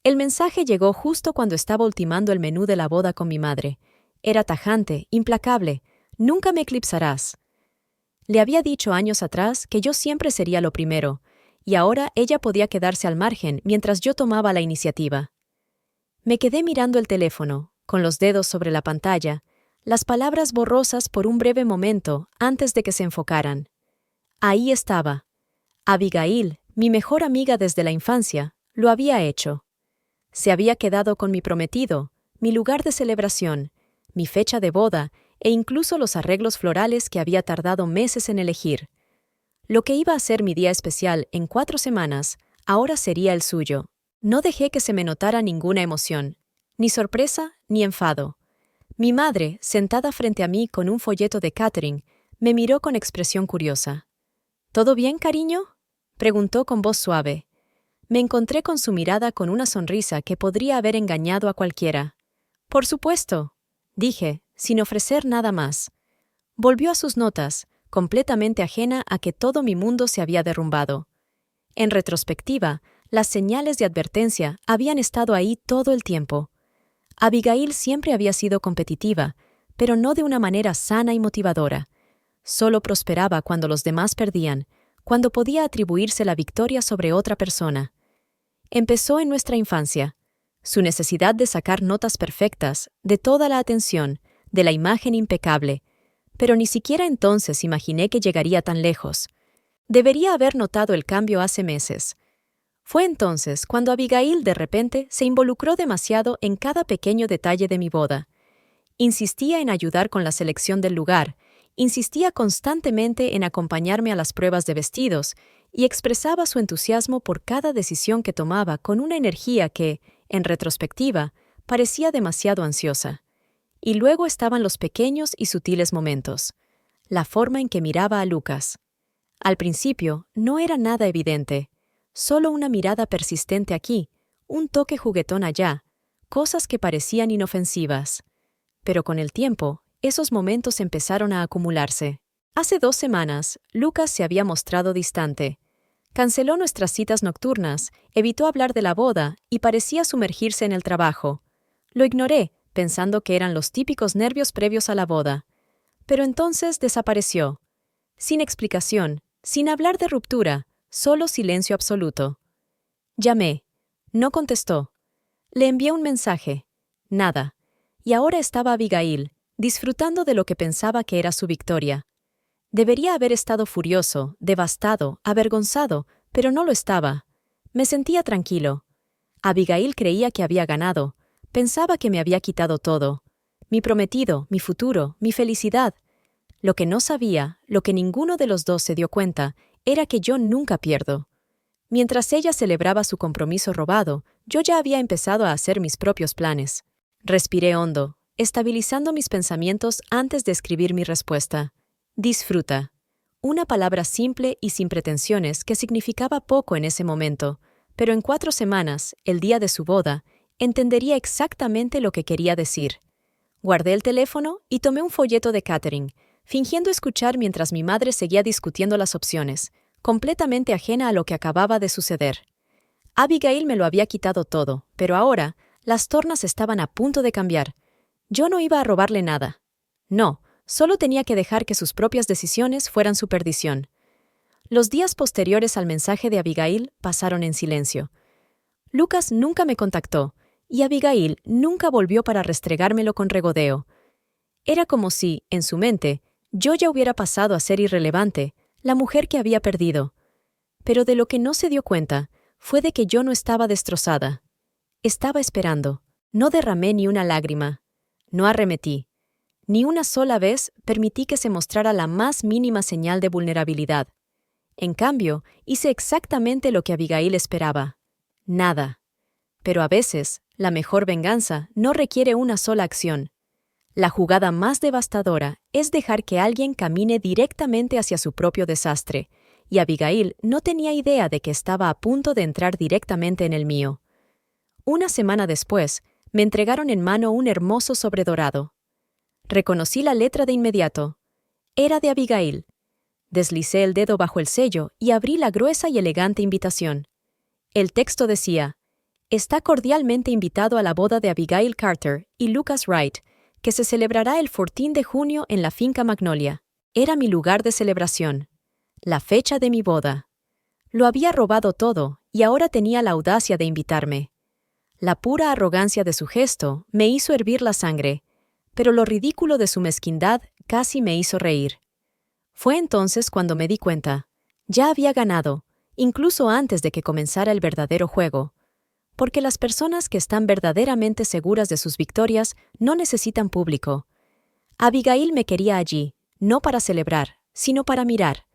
El mensaje llegó justo cuando estaba ultimando el menú de la boda con mi madre. Era tajante, implacable. Nunca me eclipsarás. Le había dicho años atrás que yo siempre sería lo primero, y ahora ella podía quedarse al margen mientras yo tomaba la iniciativa. Me quedé mirando el teléfono, con los dedos sobre la pantalla, las palabras borrosas por un breve momento antes de que se enfocaran. Ahí estaba. Abigail, mi mejor amiga desde la infancia, lo había hecho. Se había quedado con mi prometido, mi lugar de celebración, mi fecha de boda e incluso los arreglos florales que había tardado meses en elegir. Lo que iba a ser mi día especial en 4 semanas, ahora sería el suyo. No dejé que se me notara ninguna emoción, ni sorpresa ni enfado. Mi madre, sentada frente a mí con un folleto de catering, me miró con expresión curiosa. ¿Todo bien, cariño?, preguntó con voz suave. Me encontré con su mirada con una sonrisa que podría haber engañado a cualquiera. «Por supuesto», dije, sin ofrecer nada más. Volvió a sus notas, completamente ajena a que todo mi mundo se había derrumbado. En retrospectiva, las señales de advertencia habían estado ahí todo el tiempo. Abigail siempre había sido competitiva, pero no de una manera sana y motivadora. Solo prosperaba cuando los demás perdían, cuando podía atribuirse la victoria sobre otra persona. Empezó en nuestra infancia. Su necesidad de sacar notas perfectas, de toda la atención, de la imagen impecable. Pero ni siquiera entonces imaginé que llegaría tan lejos. Debería haber notado el cambio hace meses. Fue entonces cuando Abigail de repente se involucró demasiado en cada pequeño detalle de mi boda. Insistía en ayudar con la selección del lugar, insistía constantemente en acompañarme a las pruebas de vestidos y expresaba su entusiasmo por cada decisión que tomaba con una energía que, en retrospectiva, parecía demasiado ansiosa. Y luego estaban los pequeños y sutiles momentos. La forma en que miraba a Lucas. Al principio no era nada evidente, solo una mirada persistente aquí, un toque juguetón allá, cosas que parecían inofensivas. Pero con el tiempo, esos momentos empezaron a acumularse. Hace 2 semanas, Lucas se había mostrado distante. Canceló nuestras citas nocturnas, evitó hablar de la boda y parecía sumergirse en el trabajo. Lo ignoré, pensando que eran los típicos nervios previos a la boda. Pero entonces desapareció. Sin explicación, sin hablar de ruptura, solo silencio absoluto. Llamé. No contestó. Le envié un mensaje. Nada. Y ahora estaba Abigail, disfrutando de lo que pensaba que era su victoria. Debería haber estado furioso, devastado, avergonzado, pero no lo estaba. Me sentía tranquilo. Abigail creía que había ganado. Pensaba que me había quitado todo. Mi prometido, mi futuro, mi felicidad. Lo que no sabía, lo que ninguno de los dos se dio cuenta, era que yo nunca pierdo. Mientras ella celebraba su compromiso robado, yo ya había empezado a hacer mis propios planes. Respiré hondo, estabilizando mis pensamientos antes de escribir mi respuesta. Disfruta. Una palabra simple y sin pretensiones que significaba poco en ese momento, pero en 4 semanas, el día de su boda, entendería exactamente lo que quería decir. Guardé el teléfono y tomé un folleto de catering, fingiendo escuchar mientras mi madre seguía discutiendo las opciones, completamente ajena a lo que acababa de suceder. Abigail me lo había quitado todo, pero ahora las tornas estaban a punto de cambiar. Yo no iba a robarle nada. No, solo tenía que dejar que sus propias decisiones fueran su perdición. Los días posteriores al mensaje de Abigail pasaron en silencio. Lucas nunca me contactó, y Abigail nunca volvió para restregármelo con regodeo. Era como si, en su mente, yo ya hubiera pasado a ser irrelevante, la mujer que había perdido. Pero de lo que no se dio cuenta fue de que yo no estaba destrozada. Estaba esperando. No derramé ni una lágrima. No arremetí. Ni una sola vez permití que se mostrara la más mínima señal de vulnerabilidad. En cambio, hice exactamente lo que Abigail esperaba. Nada. Pero a veces, la mejor venganza no requiere una sola acción. La jugada más devastadora es dejar que alguien camine directamente hacia su propio desastre, y Abigail no tenía idea de que estaba a punto de entrar directamente en el mío. Una semana después, me entregaron en mano un hermoso sobre dorado. Reconocí la letra de inmediato. Era de Abigail. Deslicé el dedo bajo el sello y abrí la gruesa y elegante invitación. El texto decía: Está cordialmente invitado a la boda de Abigail Carter y Lucas Wright, que se celebrará el 14 de junio en la finca Magnolia. Era mi lugar de celebración. La fecha de mi boda. Lo había robado todo y ahora tenía la audacia de invitarme. La pura arrogancia de su gesto me hizo hervir la sangre, pero lo ridículo de su mezquindad casi me hizo reír. Fue entonces cuando me di cuenta. Ya había ganado, incluso antes de que comenzara el verdadero juego. Porque las personas que están verdaderamente seguras de sus victorias no necesitan público. Abigail me quería allí, no para celebrar, sino para mirar.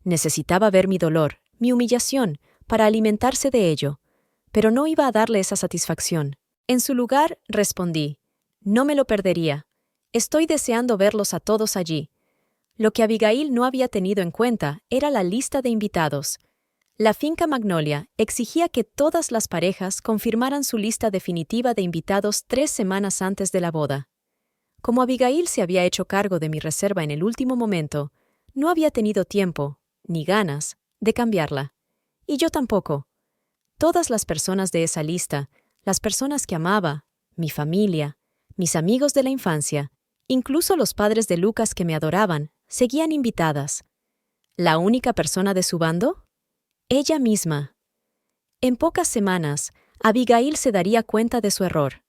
Necesitaba ver mi dolor, mi humillación, para alimentarse de ello, pero no iba a darle esa satisfacción. En su lugar, respondí, no me lo perdería. Estoy deseando verlos a todos allí. Lo que Abigail no había tenido en cuenta era la lista de invitados. La finca Magnolia exigía que todas las parejas confirmaran su lista definitiva de invitados 3 semanas antes de la boda. Como Abigail se había hecho cargo de mi reserva en el último momento, no había tenido tiempo, ni ganas, de cambiarla. Y yo tampoco. Todas las personas de esa lista, las personas que amaba, mi familia, mis amigos de la infancia, incluso los padres de Lucas que me adoraban, seguían invitadas. ¿La única persona de su bando? Ella misma. En pocas semanas, Abigail se daría cuenta de su error.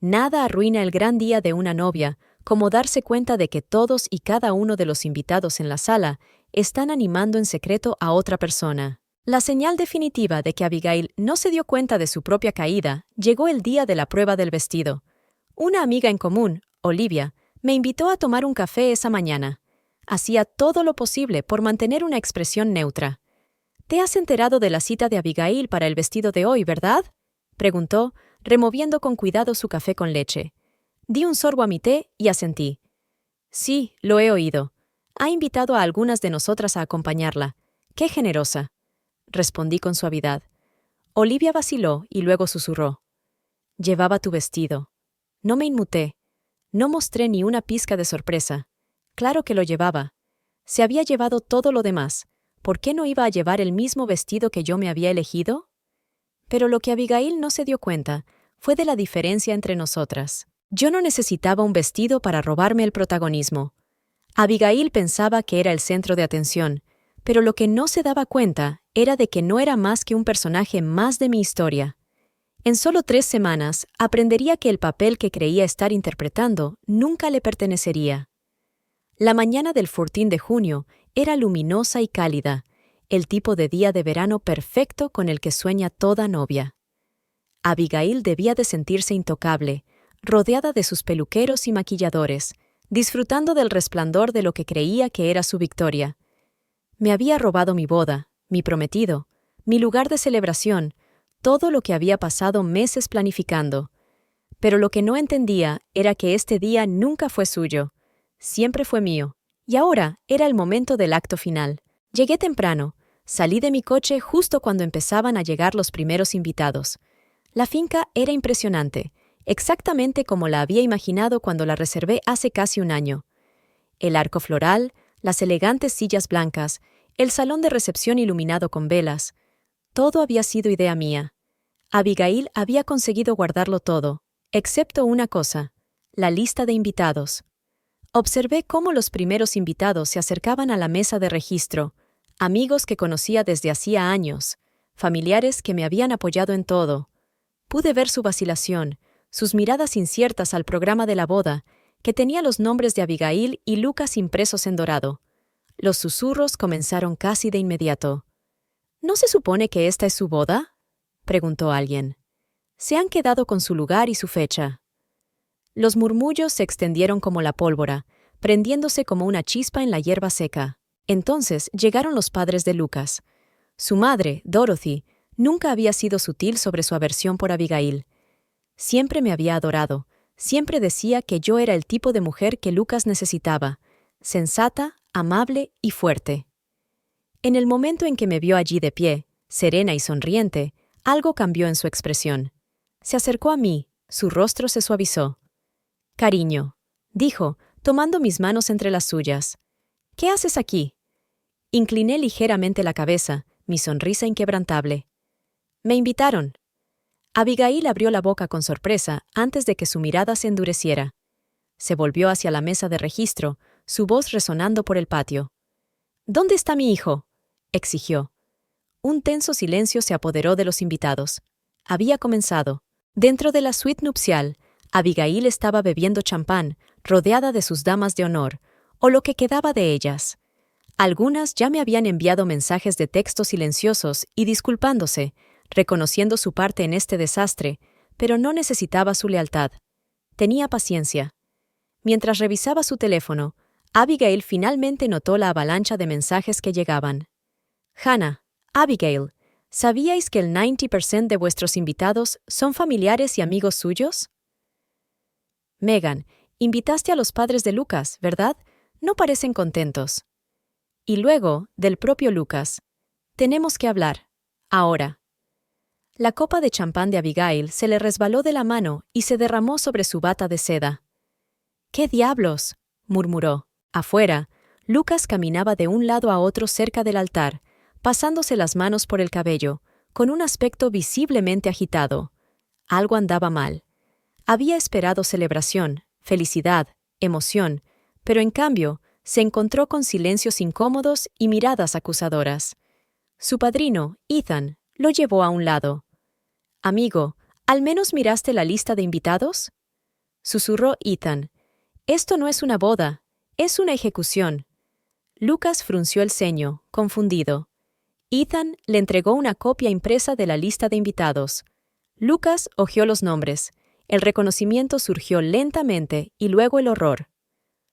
Nada arruina el gran día de una novia como darse cuenta de que todos y cada uno de los invitados en la sala están animando en secreto a otra persona. La señal definitiva de que Abigail no se dio cuenta de su propia caída llegó el día de la prueba del vestido. Una amiga en común, Olivia, me invitó a tomar un café esa mañana. Hacía todo lo posible por mantener una expresión neutra. «¿Te has enterado de la cita de Abigail para el vestido de hoy, verdad?», preguntó, removiendo con cuidado su café con leche. Di un sorbo a mi té y asentí. «Sí, lo he oído. Ha invitado a algunas de nosotras a acompañarla. ¡Qué generosa!», respondí con suavidad. Olivia vaciló y luego susurró. «Llevaba tu vestido». No me inmuté. No mostré ni una pizca de sorpresa. Claro que lo llevaba. Se había llevado todo lo demás. ¿Por qué no iba a llevar el mismo vestido que yo me había elegido? Pero lo que Abigail no se dio cuenta fue de la diferencia entre nosotras. Yo no necesitaba un vestido para robarme el protagonismo. Abigail pensaba que era el centro de atención, pero lo que no se daba cuenta era de que no era más que un personaje más de mi historia. En solo 3 semanas aprendería que el papel que creía estar interpretando nunca le pertenecería. La mañana del 14 de junio era luminosa y cálida, el tipo de día de verano perfecto con el que sueña toda novia. Abigail debía de sentirse intocable, rodeada de sus peluqueros y maquilladores, disfrutando del resplandor de lo que creía que era su victoria. Me había robado mi boda, mi prometido, mi lugar de celebración, todo lo que había pasado meses planificando. Pero lo que no entendía era que este día nunca fue suyo, siempre fue mío, y ahora era el momento del acto final. Llegué temprano, salí de mi coche justo cuando empezaban a llegar los primeros invitados. La finca era impresionante, exactamente como la había imaginado cuando la reservé hace casi un año. El arco floral, las elegantes sillas blancas, el salón de recepción iluminado con velas. Todo había sido idea mía. Abigail había conseguido guardarlo todo, excepto una cosa, la lista de invitados. Observé cómo los primeros invitados se acercaban a la mesa de registro, amigos que conocía desde hacía años, familiares que me habían apoyado en todo. Pude ver su vacilación, sus miradas inciertas al programa de la boda, que tenía los nombres de Abigail y Lucas impresos en dorado. Los susurros comenzaron casi de inmediato. «¿No se supone que esta es su boda?», preguntó alguien. «Se han quedado con su lugar y su fecha». Los murmullos se extendieron como la pólvora, prendiéndose como una chispa en la hierba seca. Entonces llegaron los padres de Lucas. Su madre, Dorothy, nunca había sido sutil sobre su aversión por Abigail. Siempre me había adorado, siempre decía que yo era el tipo de mujer que Lucas necesitaba, sensata, amable y fuerte. En el momento en que me vio allí de pie, serena y sonriente, algo cambió en su expresión. Se acercó a mí, su rostro se suavizó. «Cariño», dijo, tomando mis manos entre las suyas. «¿Qué haces aquí?». Incliné ligeramente la cabeza, mi sonrisa inquebrantable. «Me invitaron». Abigail abrió la boca con sorpresa antes de que su mirada se endureciera. Se volvió hacia la mesa de registro, su voz resonando por el patio. ¿Dónde está mi hijo?, exigió. Un tenso silencio se apoderó de los invitados. Había comenzado. Dentro de la suite nupcial, Abigail estaba bebiendo champán, rodeada de sus damas de honor, o lo que quedaba de ellas. Algunas ya me habían enviado mensajes de texto silenciosos y disculpándose, reconociendo su parte en este desastre, pero no necesitaba su lealtad. Tenía paciencia. Mientras revisaba su teléfono, Abigail finalmente notó la avalancha de mensajes que llegaban. Hannah, Abigail, ¿sabíais que el 90% de vuestros invitados son familiares y amigos suyos? Megan, invitaste a los padres de Lucas, ¿verdad? No parecen contentos. Y luego, del propio Lucas. Tenemos que hablar. Ahora. La copa de champán de Abigail se le resbaló de la mano y se derramó sobre su bata de seda. ¿Qué diablos?, murmuró. Afuera, Lucas caminaba de un lado a otro cerca del altar, pasándose las manos por el cabello, con un aspecto visiblemente agitado. Algo andaba mal. Había esperado celebración, felicidad, emoción, pero en cambio se encontró con silencios incómodos y miradas acusadoras. Su padrino, Ethan, lo llevó a un lado. «Amigo, ¿al menos miraste la lista de invitados?», susurró Ethan. «Esto no es una boda, es una ejecución». Lucas frunció el ceño, confundido. Ethan le entregó una copia impresa de la lista de invitados. Lucas hojeó los nombres. El reconocimiento surgió lentamente y luego el horror.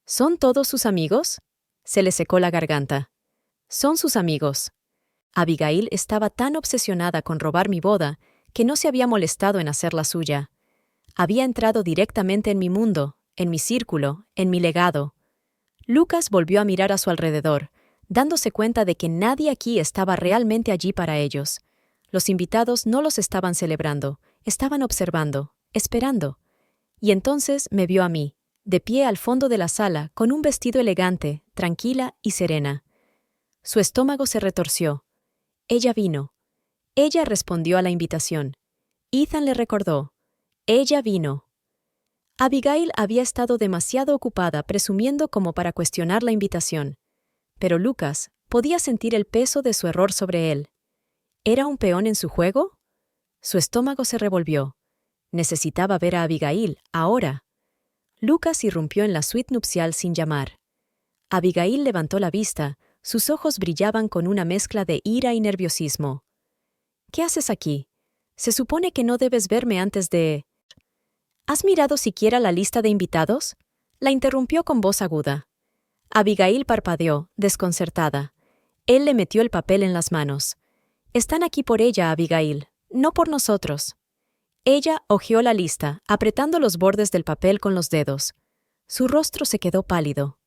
¿Son todos sus amigos?, se le secó la garganta. Son sus amigos. Abigail estaba tan obsesionada con robar mi boda que no se había molestado en hacer la suya. Había entrado directamente en mi mundo, en mi círculo, en mi legado. Lucas volvió a mirar a su alrededor, dándose cuenta de que nadie aquí estaba realmente allí para ellos. Los invitados no los estaban celebrando, estaban observando, esperando. Y entonces me vio a mí, de pie al fondo de la sala, con un vestido elegante, tranquila y serena. Su estómago se retorció. Ella vino. Ella respondió a la invitación. Ethan le recordó. Ella vino. Abigail había estado demasiado ocupada presumiendo como para cuestionar la invitación. Pero Lucas podía sentir el peso de su error sobre él. ¿Era un peón en su juego? Su estómago se revolvió. Necesitaba ver a Abigail, ahora. Lucas irrumpió en la suite nupcial sin llamar. Abigail levantó la vista, sus ojos brillaban con una mezcla de ira y nerviosismo. «¿Qué haces aquí? Se supone que no debes verme antes de...» «¿Has mirado siquiera la lista de invitados?», la interrumpió con voz aguda. Abigail parpadeó, desconcertada. Él le metió el papel en las manos. «Están aquí por ella, Abigail, no por nosotros». Ella hojeó la lista, apretando los bordes del papel con los dedos. Su rostro se quedó pálido.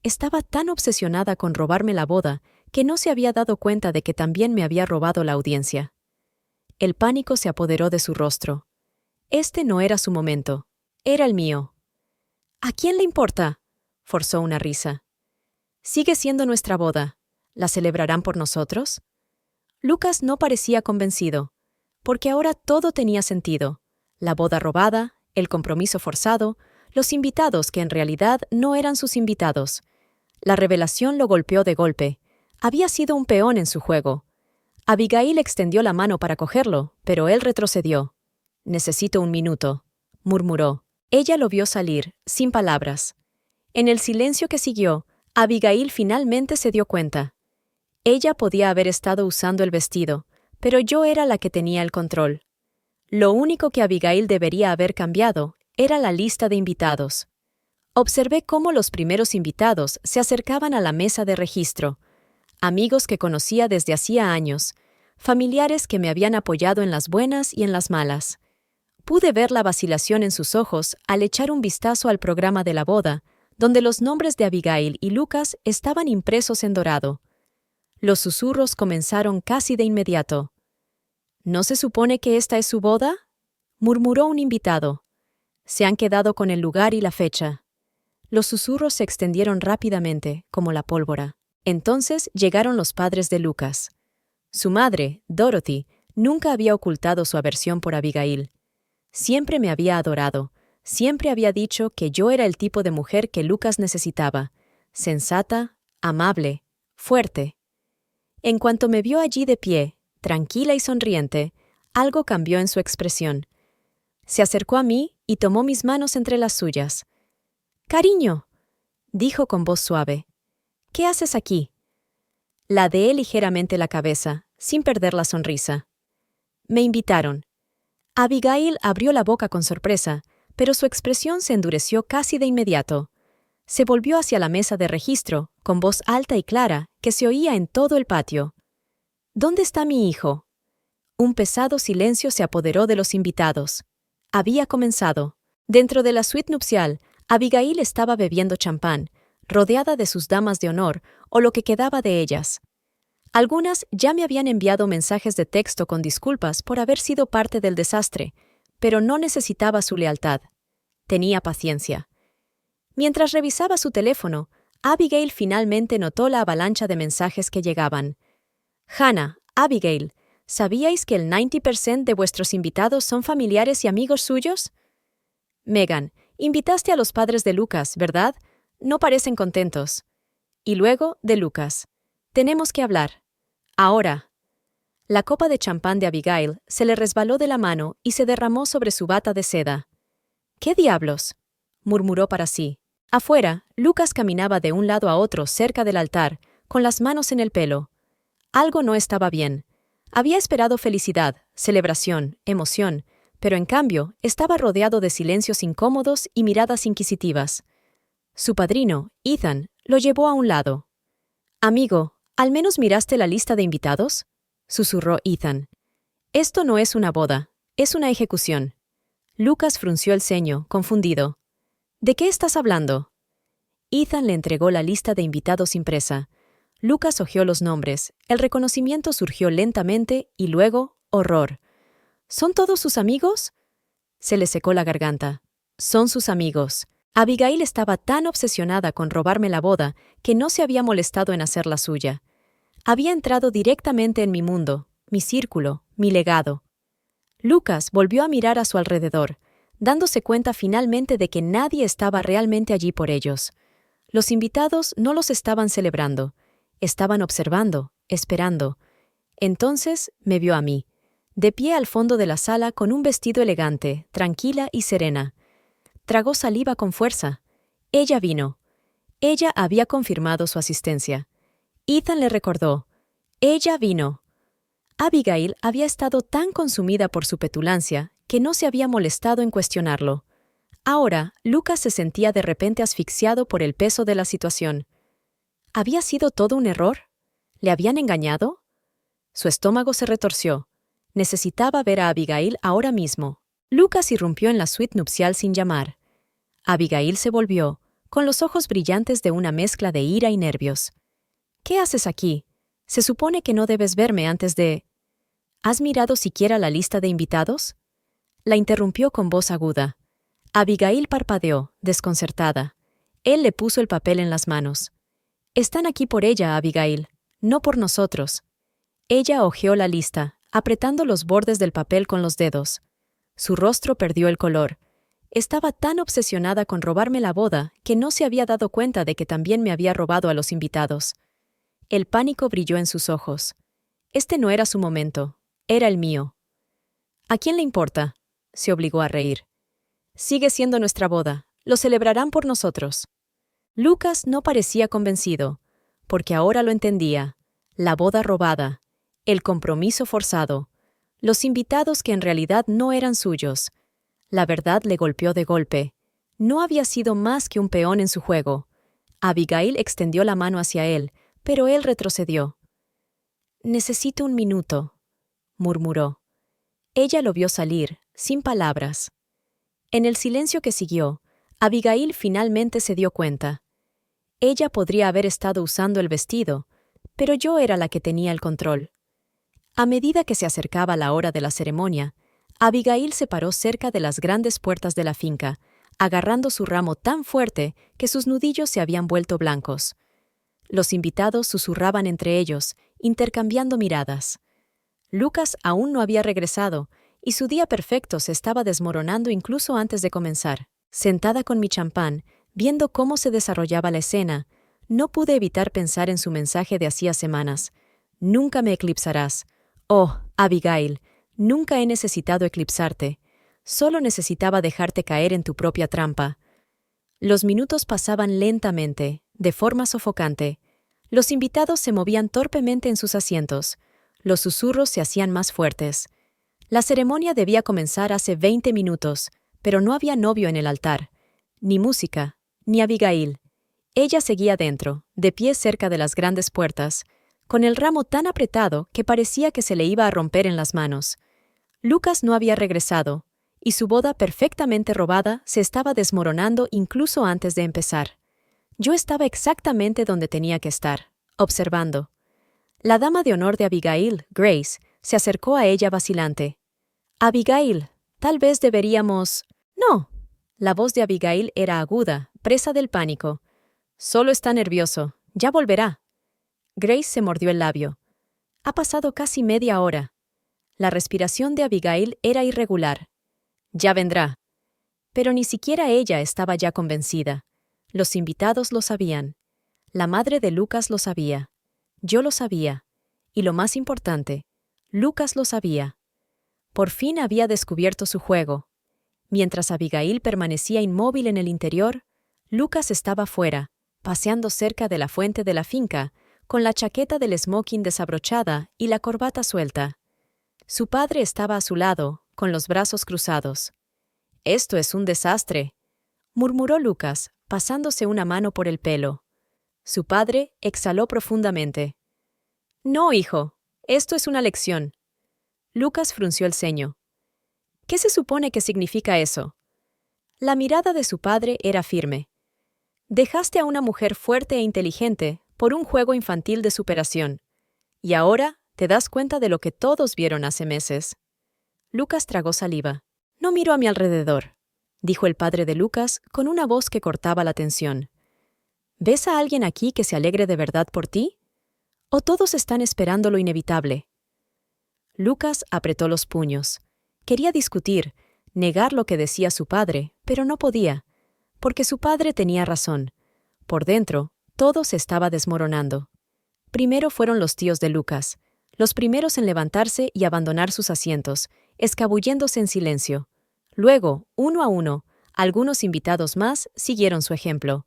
Estaba tan obsesionada con robarme la boda que no se había dado cuenta de que también me había robado la audiencia. El pánico se apoderó de su rostro. Este no era su momento, era el mío. «¿A quién le importa?», forzó una risa. «Sigue siendo nuestra boda. ¿La celebrarán por nosotros?». Lucas no parecía convencido, porque ahora todo tenía sentido. La boda robada, el compromiso forzado, los invitados que en realidad no eran sus invitados. La revelación lo golpeó de golpe. Había sido un peón en su juego. Abigail extendió la mano para cogerlo, pero él retrocedió. «Necesito un minuto», murmuró. Ella lo vio salir, sin palabras. En el silencio que siguió, Abigail finalmente se dio cuenta. Ella podía haber estado usando el vestido, pero yo era la que tenía el control. Lo único que Abigail debería haber cambiado era la lista de invitados. Observé cómo los primeros invitados se acercaban a la mesa de registro. Amigos que conocía desde hacía años, familiares que me habían apoyado en las buenas y en las malas. Pude ver la vacilación en sus ojos al echar un vistazo al programa de la boda, donde los nombres de Abigail y Lucas estaban impresos en dorado. Los susurros comenzaron casi de inmediato. «¿No se supone que esta es su boda?», murmuró un invitado. «Se han quedado con el lugar y la fecha». Los susurros se extendieron rápidamente, como la pólvora. Entonces llegaron los padres de Lucas. Su madre, Dorothy, Nunca había ocultado su aversión por Abigail. Siempre me había adorado, siempre había dicho que yo era el tipo de mujer que Lucas necesitaba, sensata, amable, fuerte. En cuanto me vio allí de pie, tranquila y sonriente, algo cambió en su expresión. Se acercó a mí y tomó mis manos entre las suyas. «Cariño», dijo con voz suave, «¿qué haces aquí?» Ladeé ligeramente la cabeza, sin perder la sonrisa. Me invitaron. Abigail abrió la boca con sorpresa, pero su expresión se endureció casi de inmediato. Se volvió hacia la mesa de registro, con voz alta y clara, que se oía en todo el patio. «¿Dónde está mi hijo?» Un pesado silencio se apoderó de los invitados. Había comenzado. Dentro de la suite nupcial, Abigail estaba bebiendo champán, rodeada de sus damas de honor, o lo que quedaba de ellas. Algunas ya me habían enviado mensajes de texto con disculpas por haber sido parte del desastre, pero no necesitaba su lealtad. Tenía paciencia. Mientras revisaba su teléfono, Abigail finalmente notó la avalancha de mensajes que llegaban. «Hannah, Abigail, ¿sabíais que el 90% de vuestros invitados son familiares y amigos suyos?» «Megan, invitaste a los padres de Lucas, ¿verdad? No parecen contentos». Y luego, de Lucas. «Tenemos que hablar. Ahora». La copa de champán de Abigail se le resbaló de la mano y se derramó sobre su bata de seda. «¿Qué diablos?», murmuró para sí. Afuera, Lucas caminaba de un lado a otro cerca del altar, con las manos en el pelo. Algo no estaba bien. Había esperado felicidad, celebración, emoción, pero en cambio estaba rodeado de silencios incómodos y miradas inquisitivas. Su padrino, Ethan, lo llevó a un lado. «Amigo, ¿al menos miraste la lista de invitados?», susurró Ethan. «Esto no es una boda, es una ejecución». Lucas frunció el ceño, confundido. «¿De qué estás hablando?» Ethan le entregó la lista de invitados impresa. Lucas hojeó los nombres, el reconocimiento surgió lentamente y luego, horror. «¿Son todos sus amigos?» Se le secó la garganta. «Son sus amigos». Abigail estaba tan obsesionada con robarme la boda que no se había molestado en hacer la suya. Había entrado directamente en mi mundo, mi círculo, mi legado. Lucas volvió a mirar a su alrededor, dándose cuenta finalmente de que nadie estaba realmente allí por ellos. Los invitados no los estaban celebrando, estaban observando, esperando. Entonces me vio a mí, de pie al fondo de la sala con un vestido elegante, tranquila y serena. Tragó saliva con fuerza. Ella vino. Ella había confirmado su asistencia. Ethan le recordó. Ella vino. Abigail había estado tan consumida por su petulancia que no se había molestado en cuestionarlo. Ahora, Lucas se sentía de repente asfixiado por el peso de la situación. ¿Había sido todo un error? ¿Le habían engañado? Su estómago se retorció. Necesitaba ver a Abigail ahora mismo. Lucas irrumpió en la suite nupcial sin llamar. Abigail se volvió, con los ojos brillantes de una mezcla de ira y nervios. «¿Qué haces aquí? Se supone que no debes verme antes de...» «¿Has mirado siquiera la lista de invitados?» La interrumpió con voz aguda. Abigail parpadeó, desconcertada. Él le puso el papel en las manos. «Están aquí por ella, Abigail, no por nosotros». Ella hojeó la lista, apretando los bordes del papel con los dedos. Su rostro perdió el color. Estaba tan obsesionada con robarme la boda que no se había dado cuenta de que también me había robado a los invitados. El pánico brilló en sus ojos. Este no era su momento, era el mío. «¿A quién le importa?», se obligó a reír. «Sigue siendo nuestra boda, lo celebrarán por nosotros». Lucas no parecía convencido, porque ahora lo entendía. La boda robada, el compromiso forzado, los invitados que en realidad no eran suyos. La verdad le golpeó de golpe. No había sido más que un peón en su juego. Abigail extendió la mano hacia él, pero él retrocedió. «Necesito un minuto», murmuró. Ella lo vio salir, sin palabras. En el silencio que siguió, Abigail finalmente se dio cuenta. Ella podría haber estado usando el vestido, pero yo era la que tenía el control. A medida que se acercaba la hora de la ceremonia, Abigail se paró cerca de las grandes puertas de la finca, agarrando su ramo tan fuerte que sus nudillos se habían vuelto blancos. Los invitados susurraban entre ellos, intercambiando miradas. Lucas aún no había regresado, y su día perfecto se estaba desmoronando incluso antes de comenzar. Sentada con mi champán, viendo cómo se desarrollaba la escena, no pude evitar pensar en su mensaje de hacía semanas. Nunca me eclipsarás. Oh, Abigail, nunca he necesitado eclipsarte. Solo necesitaba dejarte caer en tu propia trampa. Los minutos pasaban lentamente, de forma sofocante. Los invitados se movían torpemente en sus asientos. Los susurros se hacían más fuertes. La ceremonia debía comenzar hace 20 minutos, pero no había novio en el altar. Ni música, ni Abigail. Ella seguía dentro, de pie cerca de las grandes puertas, con el ramo tan apretado que parecía que se le iba a romper en las manos. Lucas no había regresado, y su boda perfectamente robada se estaba desmoronando incluso antes de empezar. Yo estaba exactamente donde tenía que estar, observando. La dama de honor de Abigail, Grace, se acercó a ella vacilante. «Abigail, tal vez deberíamos...» «No». La voz de Abigail era aguda, presa del pánico. «Solo está nervioso. Ya volverá». Grace se mordió el labio. «Ha pasado casi media hora». La respiración de Abigail era irregular. «Ya vendrá». Pero ni siquiera ella estaba ya convencida. Los invitados lo sabían. La madre de Lucas lo sabía. Yo lo sabía. Y lo más importante, Lucas lo sabía. Por fin había descubierto su juego. Mientras Abigail permanecía inmóvil en el interior, Lucas estaba fuera, paseando cerca de la fuente de la finca, con la chaqueta del smoking desabrochada y la corbata suelta. Su padre estaba a su lado, con los brazos cruzados. «Esto es un desastre», murmuró Lucas, pasándose una mano por el pelo. Su padre exhaló profundamente. «No, hijo, esto es una lección». Lucas frunció el ceño. «¿Qué se supone que significa eso?» La mirada de su padre era firme. «Dejaste a una mujer fuerte e inteligente por un juego infantil de superación. Y ahora te das cuenta de lo que todos vieron hace meses». Lucas tragó saliva. «No miro a mi alrededor», dijo el padre de Lucas con una voz que cortaba la tensión. «¿Ves a alguien aquí que se alegre de verdad por ti? ¿O todos están esperando lo inevitable?» Lucas apretó los puños. Quería discutir, negar lo que decía su padre, pero no podía, porque su padre tenía razón. Por dentro, todo se estaba desmoronando. Primero fueron los tíos de Lucas, los primeros en levantarse y abandonar sus asientos, escabulléndose en silencio. Luego, uno a uno, algunos invitados más siguieron su ejemplo.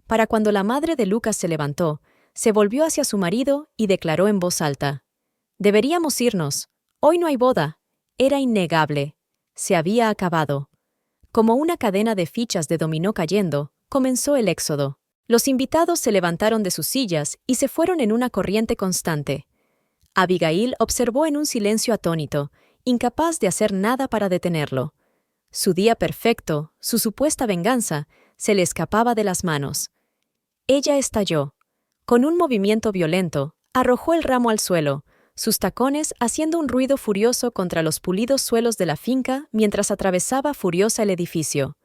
Para cuando la madre de Lucas se levantó, se volvió hacia su marido y declaró en voz alta: «Deberíamos irnos. Hoy no hay boda». Era innegable. Se había acabado. Como una cadena de fichas de dominó cayendo, comenzó el éxodo. Los invitados se levantaron de sus sillas y se fueron en una corriente constante. Abigail observó en un silencio atónito, incapaz de hacer nada para detenerlo. Su día perfecto, su supuesta venganza, se le escapaba de las manos. Ella estalló. Con un movimiento violento, arrojó el ramo al suelo, sus tacones haciendo un ruido furioso contra los pulidos suelos de la finca mientras atravesaba furiosa el edificio.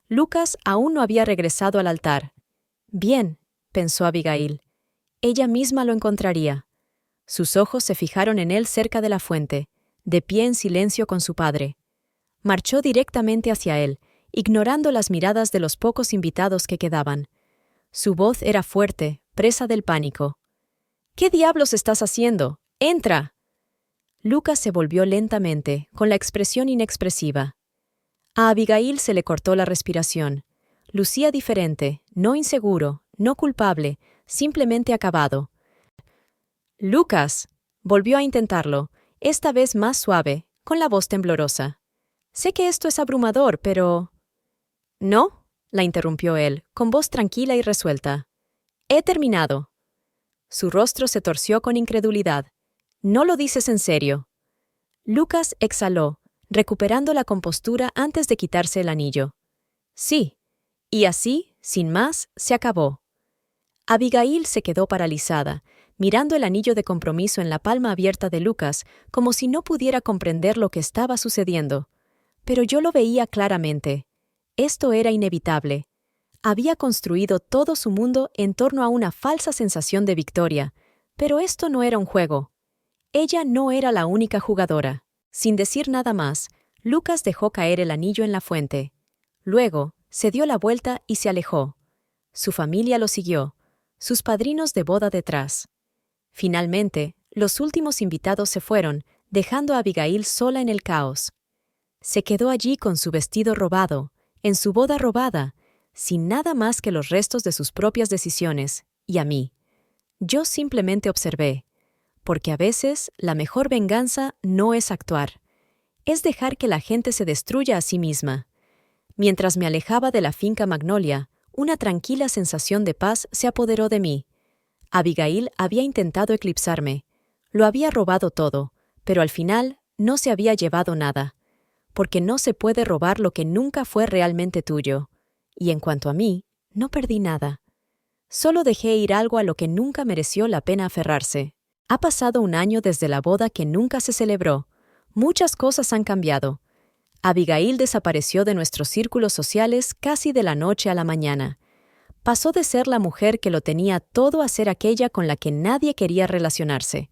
Lucas aún no había regresado al altar. Bien, pensó Abigail. Ella misma lo encontraría. Sus ojos se fijaron en él cerca de la fuente, de pie en silencio con su padre. Marchó directamente hacia él, ignorando las miradas de los pocos invitados que quedaban. Su voz era fuerte, presa del pánico. «¿Qué diablos estás haciendo? ¡Entra!». Lucas se volvió lentamente, con la expresión inexpresiva. A Abigail se le cortó la respiración. Lucía diferente, no inseguro, no culpable, simplemente acabado. «Lucas», volvió a intentarlo, esta vez más suave, con la voz temblorosa. «Sé que esto es abrumador, pero...». «¿No?», la interrumpió él, con voz tranquila y resuelta. «He terminado». Su rostro se torció con incredulidad. «¿No lo dices en serio?». Lucas exhaló, recuperando la compostura antes de quitarse el anillo. «Sí». Y así, sin más, se acabó. Abigail se quedó paralizada, mirando el anillo de compromiso en la palma abierta de Lucas, como si no pudiera comprender lo que estaba sucediendo. Pero yo lo veía claramente. Esto era inevitable. Había construido todo su mundo en torno a una falsa sensación de victoria, pero esto no era un juego. Ella no era la única jugadora. Sin decir nada más, Lucas dejó caer el anillo en la fuente. Luego, se dio la vuelta y se alejó. Su familia lo siguió, sus padrinos de boda detrás. Finalmente, los últimos invitados se fueron, dejando a Abigail sola en el caos. Se quedó allí con su vestido robado, en su boda robada, sin nada más que los restos de sus propias decisiones, y a mí. Yo simplemente observé, porque a veces la mejor venganza no es actuar, es dejar que la gente se destruya a sí misma. Mientras me alejaba de la finca Magnolia, una tranquila sensación de paz se apoderó de mí. Abigail había intentado eclipsarme, lo había robado todo, pero al final no se había llevado nada, porque no se puede robar lo que nunca fue realmente tuyo. Y en cuanto a mí, no perdí nada. Solo dejé ir algo a lo que nunca mereció la pena aferrarse. Ha pasado un año desde la boda que nunca se celebró. Muchas cosas han cambiado. Abigail desapareció de nuestros círculos sociales casi de la noche a la mañana. Pasó de ser la mujer que lo tenía todo a ser aquella con la que nadie quería relacionarse.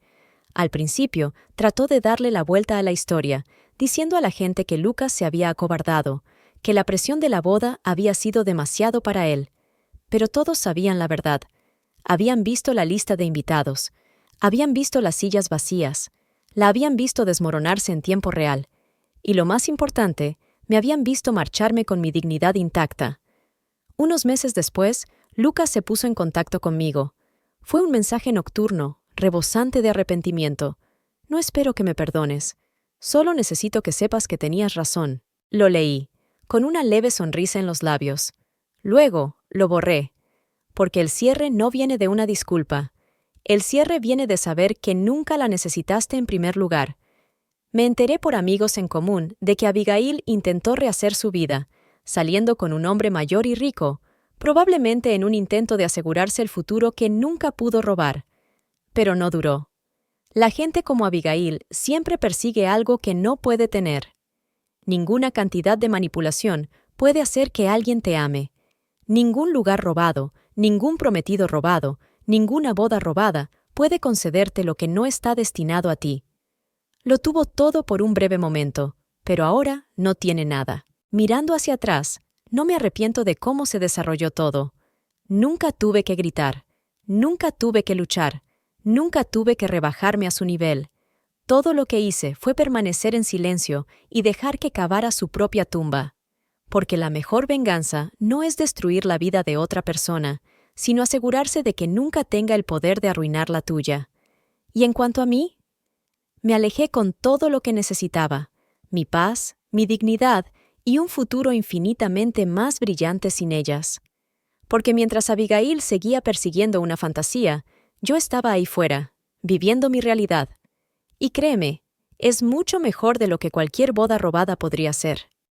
Al principio, trató de darle la vuelta a la historia, diciendo a la gente que Lucas se había acobardado, que la presión de la boda había sido demasiado para él. Pero todos sabían la verdad. Habían visto la lista de invitados. Habían visto las sillas vacías. La habían visto desmoronarse en tiempo real. Y lo más importante, me habían visto marcharme con mi dignidad intacta. Unos meses después, Lucas se puso en contacto conmigo. Fue un mensaje nocturno, rebosante de arrepentimiento. No espero que me perdones. Solo necesito que sepas que tenías razón. Lo leí, con una leve sonrisa en los labios. Luego, lo borré. Porque el cierre no viene de una disculpa. El cierre viene de saber que nunca la necesitaste en primer lugar. Me enteré por amigos en común de que Abigail intentó rehacer su vida, saliendo con un hombre mayor y rico, probablemente en un intento de asegurarse el futuro que nunca pudo robar. Pero no duró. La gente como Abigail siempre persigue algo que no puede tener. Ninguna cantidad de manipulación puede hacer que alguien te ame. Ningún lugar robado, ningún prometido robado, ninguna boda robada puede concederte lo que no está destinado a ti. Lo tuvo todo por un breve momento, pero ahora no tiene nada. Mirando hacia atrás, no me arrepiento de cómo se desarrolló todo. Nunca tuve que gritar, nunca tuve que luchar, nunca tuve que rebajarme a su nivel. Todo lo que hice fue permanecer en silencio y dejar que cavara su propia tumba. Porque la mejor venganza no es destruir la vida de otra persona, sino asegurarse de que nunca tenga el poder de arruinar la tuya. Y en cuanto a mí, me alejé con todo lo que necesitaba, mi paz, mi dignidad y un futuro infinitamente más brillante sin ellas. Porque mientras Abigail seguía persiguiendo una fantasía, yo estaba ahí fuera, viviendo mi realidad. Y créeme, es mucho mejor de lo que cualquier boda robada podría ser.